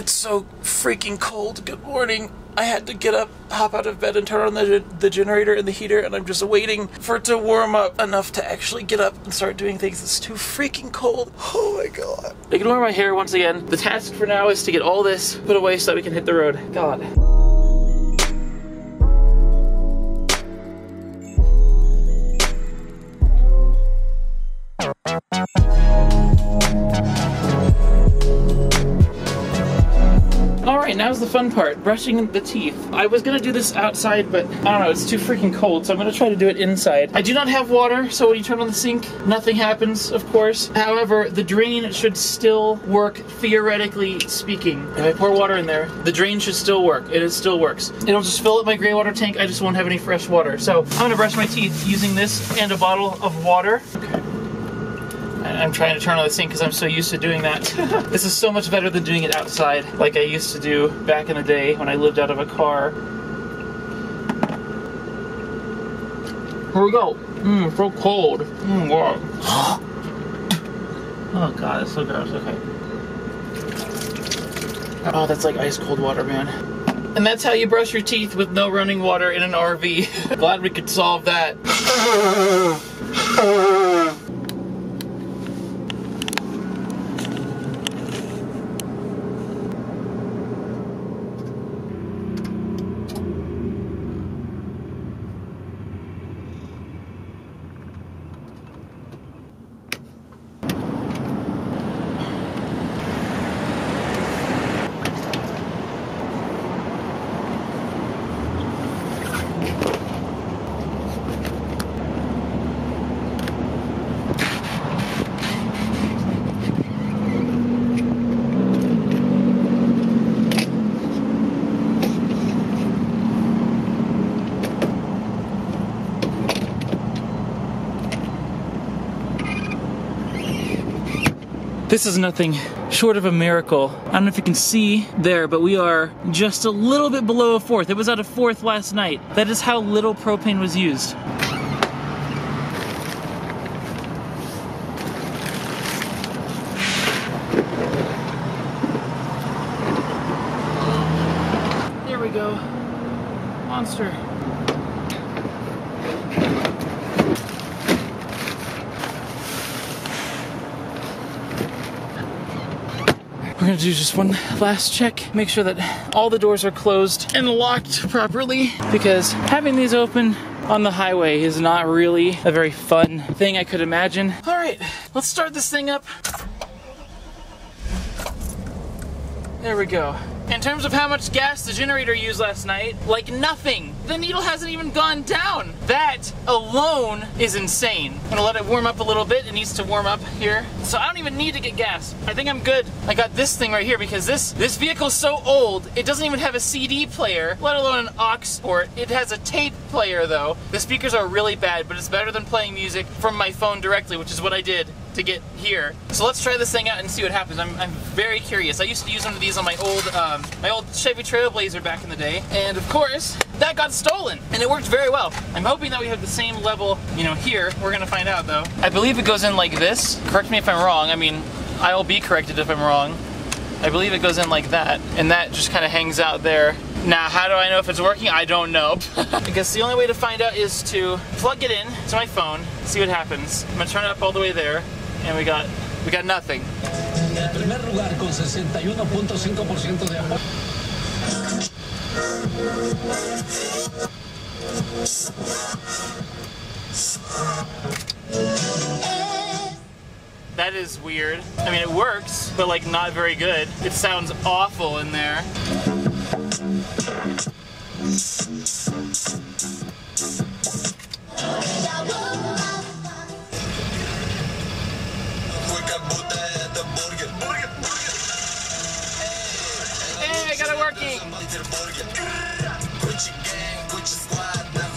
It's so freaking cold. Good morning. I had to get up, hop out of bed, and turn on the generator and the heater, and I'm just waiting for it to warm up enough to actually get up and start doing things. It's too freaking cold. Oh my god. Ignore my hair once again. The task for now is to get all this put away so that we can hit the road. God. Alright, now's the fun part, brushing the teeth. I was gonna do this outside, but I don't know, it's too freaking cold, so I'm gonna try to do it inside. I do not have water, so when you turn on the sink, nothing happens, of course. However, the drain should still work, theoretically speaking. If I pour water in there, the drain should still work. It still works. It'll just fill up my gray water tank, I just won't have any fresh water. So, I'm gonna brush my teeth using this and a bottle of water. Okay. I'm trying to turn on the sink because I'm so used to doing that. This is so much better than doing it outside like I used to do back in the day when I lived out of a car. Here we go. So cold. Wow. Oh god, that's so gross. Okay. Oh, that's like ice cold water, man. And that's how you brush your teeth with no running water in an RV. Glad we could solve that. This is nothing short of a miracle. I don't know if you can see there, but we are just a little bit below a fourth. It was at a fourth last night. That is how little propane was used. There we go. Monster. We're gonna do just one last check, make sure that all the doors are closed and locked properly, because having these open on the highway is not really a very fun thing I could imagine. All right, let's start this thing up. There we go. In terms of how much gas the generator used last night, like nothing. The needle hasn't even gone down. That alone is insane. I'm gonna let it warm up a little bit. It needs to warm up here. So I don't even need to get gas. I think I'm good. I got this thing right here because this vehicle's so old, it doesn't even have a CD player, let alone an aux port. It has a tape player though. The speakers are really bad, but it's better than playing music from my phone directly, which is what I did to get here. So let's try this thing out and see what happens. I'm very curious. I used to use one of these on my old Chevy Trailblazer back in the day, and of course that got stolen, and it worked very well. I'm hoping that we have the same level, you know, here. We're gonna find out though. I believe it goes in like this. Correct me if I'm wrong. I mean, I'll be corrected if I'm wrong. I believe it goes in like that, and that just kind of hangs out there. Now, how do I know if it's working? I don't know. Because the only way to find out is to plug it in to my phone, see what happens. I'm gonna turn it up all the way there, and we got nothing. That is weird. I mean, it works, but like not very good. It sounds awful in there. Hey, I got it working!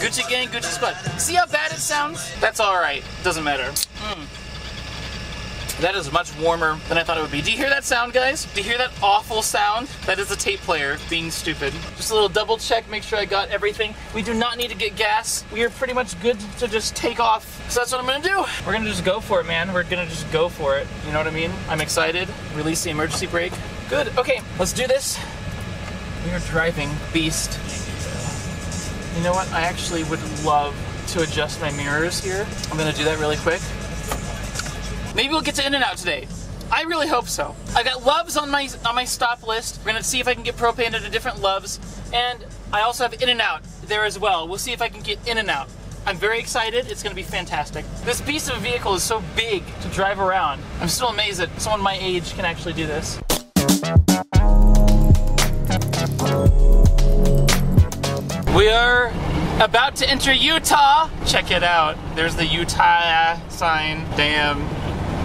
Gucci gang, Gucci squad. See how bad it sounds? That's alright. Doesn't matter. That is much warmer than I thought it would be. Do you hear that sound, guys? Do you hear that awful sound? That is the tape player being stupid. Just a little double check, make sure I got everything. We do not need to get gas. We are pretty much good to just take off. So that's what I'm gonna do. We're gonna just go for it, man. We're gonna just go for it. You know what I mean? I'm excited. Release the emergency brake. Good, okay, let's do this. We are driving beast. You know what? I actually would love to adjust my mirrors here. I'm gonna do that really quick. Maybe we'll get to In-N-Out today. I really hope so. I got Loves on my stop list. We're gonna see if I can get propane into different Loves, and I also have In-N-Out there as well. We'll see if I can get In-N-Out. I'm very excited. It's gonna be fantastic. This beast of a vehicle is so big to drive around. I'm still amazed that someone my age can actually do this. We are about to enter Utah. Check it out. There's the Utah sign. Damn,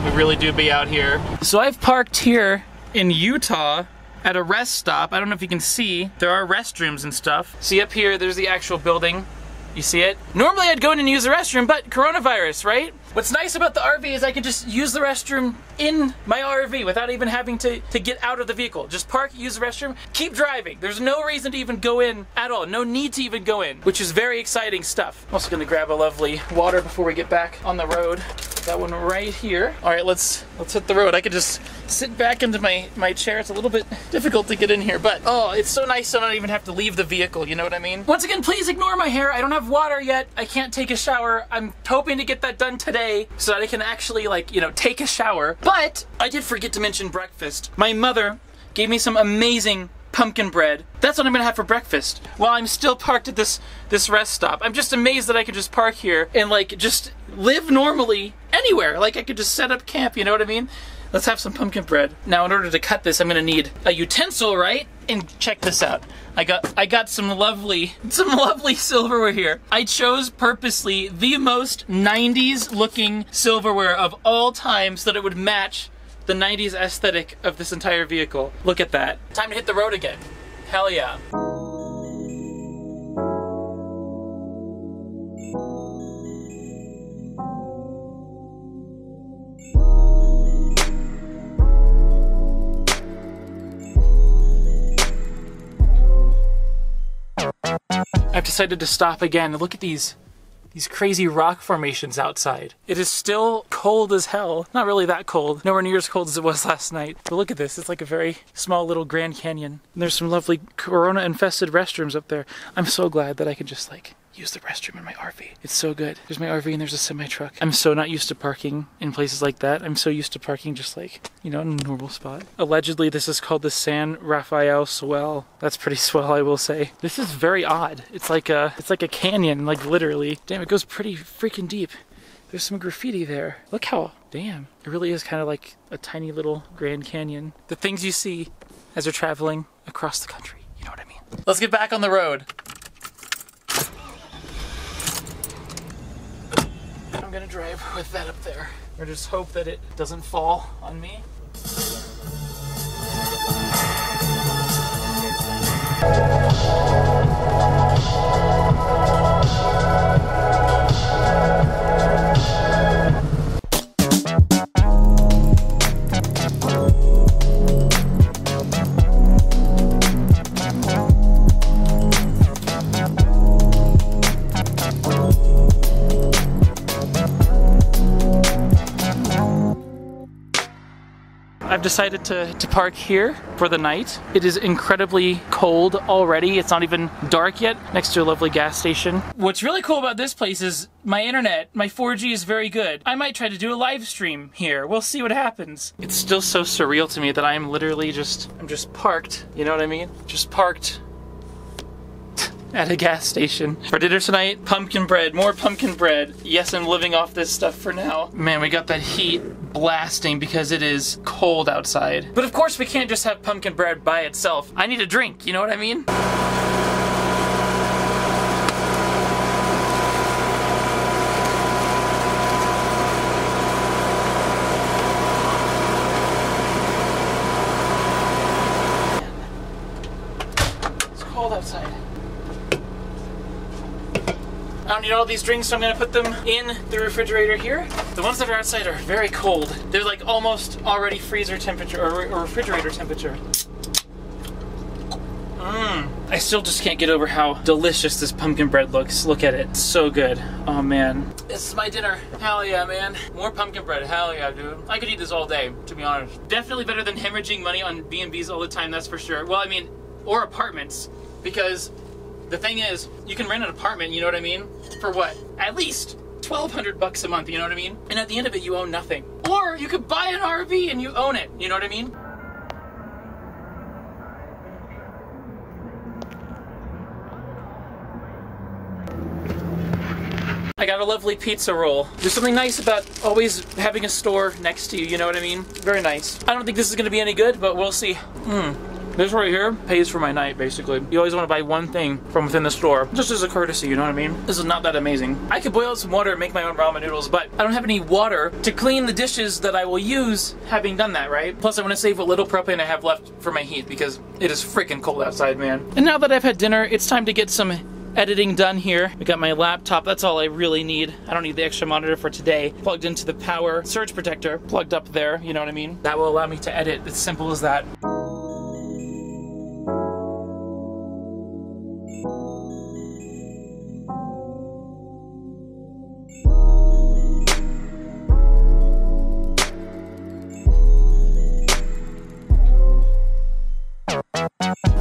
we really do be out here. So I've parked here in Utah at a rest stop. I don't know if you can see. There are restrooms and stuff. See up here, there's the actual building. You see it? Normally I'd go in and use the restroom, but coronavirus, right? What's nice about the RV is I can just use the restroom in my RV without even having to get out of the vehicle. Just park, use the restroom, keep driving. There's no reason to even go in at all. No need to even go in, which is very exciting stuff. I'm also gonna grab a lovely water before we get back on the road. That one right here. All right, let's hit the road. I could just sit back into my chair. It's a little bit difficult to get in here, but oh, it's so nice to not even have to leave the vehicle, you know what I mean? Once again, please ignore my hair. I don't have water yet. I can't take a shower. I'm hoping to get that done today so that I can actually, like, you know, take a shower. But I did forget to mention breakfast. My mother gave me some amazing pumpkin bread. That's what I'm gonna have for breakfast while I'm still parked at this rest stop. I'm just amazed that I could just park here and like just live normally anywhere. Like I could just set up camp, you know what I mean? Let's have some pumpkin bread. Now in order to cut this, I'm gonna need a utensil, right? And check this out. I got some lovely silverware here. I chose purposely the most 90s looking silverware of all time so that it would match the 90s aesthetic of this entire vehicle. Look at that. Time to hit the road again. Hell yeah. I've decided to stop again. Look at these crazy rock formations outside. It is still cold as hell. Not really that cold. Nowhere near as cold as it was last night. But look at this. It's like a very small little Grand Canyon. And there's some lovely corona-infested restrooms up there. I'm so glad that I can just like use the restroom in my RV. It's so good. There's my RV and there's a semi-truck. I'm so not used to parking in places like that. I'm so used to parking just like, you know, in a normal spot. Allegedly, this is called the San Rafael Swell. That's pretty swell, I will say. This is very odd. It's like a canyon, like literally. Damn, it goes pretty freaking deep. There's some graffiti there. Look how, damn. It really is kind of like a tiny little Grand Canyon. The things you see as you're traveling across the country. You know what I mean? Let's get back on the road. I'm gonna drive with that up there. Or just hope that it doesn't fall on me. I've decided to park here for the night. It is incredibly cold already. It's not even dark yet, next to a lovely gas station. What's really cool about this place is my internet, my 4G is very good. I might try to do a live stream here. We'll see what happens. It's still so surreal to me that I am literally I'm just parked, you know what I mean? Just parked at a gas station. For dinner tonight, pumpkin bread, more pumpkin bread. Yes, I'm living off this stuff for now. Man, we got that heat blasting because it is cold outside. But of course we can't just have pumpkin bread by itself. I need a drink, you know what I mean? It's cold outside. I don't need all these drinks, so I'm gonna put them in the refrigerator here. The ones that are outside are very cold. They're like almost already freezer temperature or refrigerator temperature. I still just can't get over how delicious this pumpkin bread looks. Look at it, it's so good. Oh man. This is my dinner. Hell yeah, man. More pumpkin bread, hell yeah, dude. I could eat this all day, to be honest. Definitely better than hemorrhaging money on B&Bs all the time, that's for sure. Well, I mean, or apartments, because the thing is, you can rent an apartment, you know what I mean? For what? At least $1,200 a month, you know what I mean? And at the end of it, you own nothing. Or you could buy an RV and you own it, you know what I mean? I got a lovely pizza roll. There's something nice about always having a store next to you, you know what I mean? Very nice. I don't think this is gonna be any good, but we'll see. This right here pays for my night, basically. You always want to buy one thing from within the store, just as a courtesy, you know what I mean? This is not that amazing. I could boil some water and make my own ramen noodles, but I don't have any water to clean the dishes that I will use having done that, right? Plus, I want to save what little propane I have left for my heat because it is freaking cold outside, man. And now that I've had dinner, it's time to get some editing done here. We got my laptop, that's all I really need. I don't need the extra monitor for today. Plugged into the power surge protector, plugged up there, you know what I mean? That will allow me to edit, it's simple as that.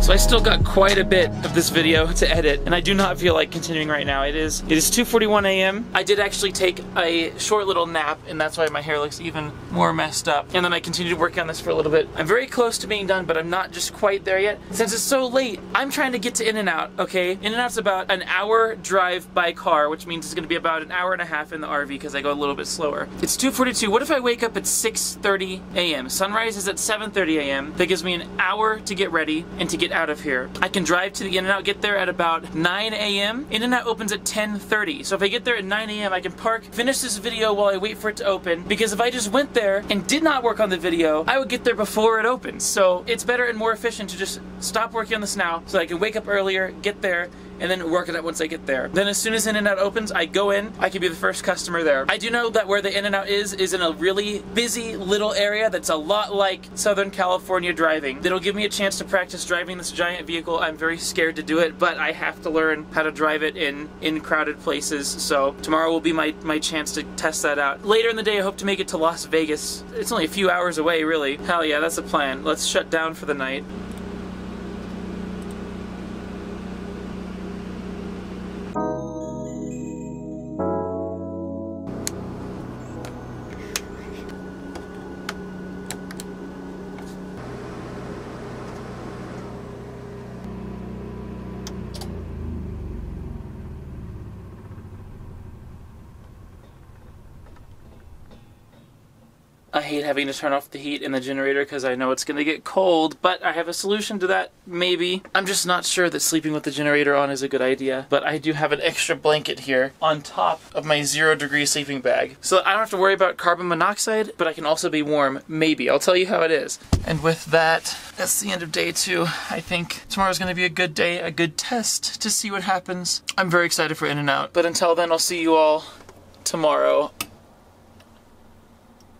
So I still got quite a bit of this video to edit, and I do not feel like continuing right now. It is 2:41 a.m. I did actually take a short little nap, and that's why my hair looks even more messed up. And then I continued working on this for a little bit. I'm very close to being done, but I'm not just quite there yet. Since it's so late, I'm trying to get to In-N-Out, okay? In-N-Out's about an hour drive by car, which means it's gonna be about an hour and a half in the RV because I go a little bit slower. It's 2:42. What if I wake up at 6:30 a.m.? Sunrise is at 7:30 a.m. That gives me an hour to get ready and to get out of here. I can drive to the In-N-Out, get there at about 9 a.m. In-N-Out opens at 10:30. So if I get there at 9 a.m. I can park, finish this video while I wait for it to open, because if I just went there and did not work on the video, I would get there before it opens. So it's better and more efficient to just stop working on this now so I can wake up earlier, get there, and then work it out once I get there. Then as soon as In-N-Out opens, I go in, I can be the first customer there. I do know that where the In-N-Out is in a really busy little area that's a lot like Southern California driving. That'll give me a chance to practice driving this giant vehicle. I'm very scared to do it, but I have to learn how to drive it in crowded places, so tomorrow will be my chance to test that out. Later in the day, I hope to make it to Las Vegas. It's only a few hours away, really. Hell yeah, that's the plan. Let's shut down for the night. I hate having to turn off the heat in the generator because I know it's going to get cold, but I have a solution to that, maybe. I'm just not sure that sleeping with the generator on is a good idea, but I do have an extra blanket here on top of my 0-degree sleeping bag. So I don't have to worry about carbon monoxide, but I can also be warm, maybe. I'll tell you how it is. And with that, that's the end of day 2. I think tomorrow's going to be a good day, a good test to see what happens. I'm very excited for In-N-Out, but until then, I'll see you all tomorrow.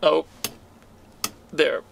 Oh. There.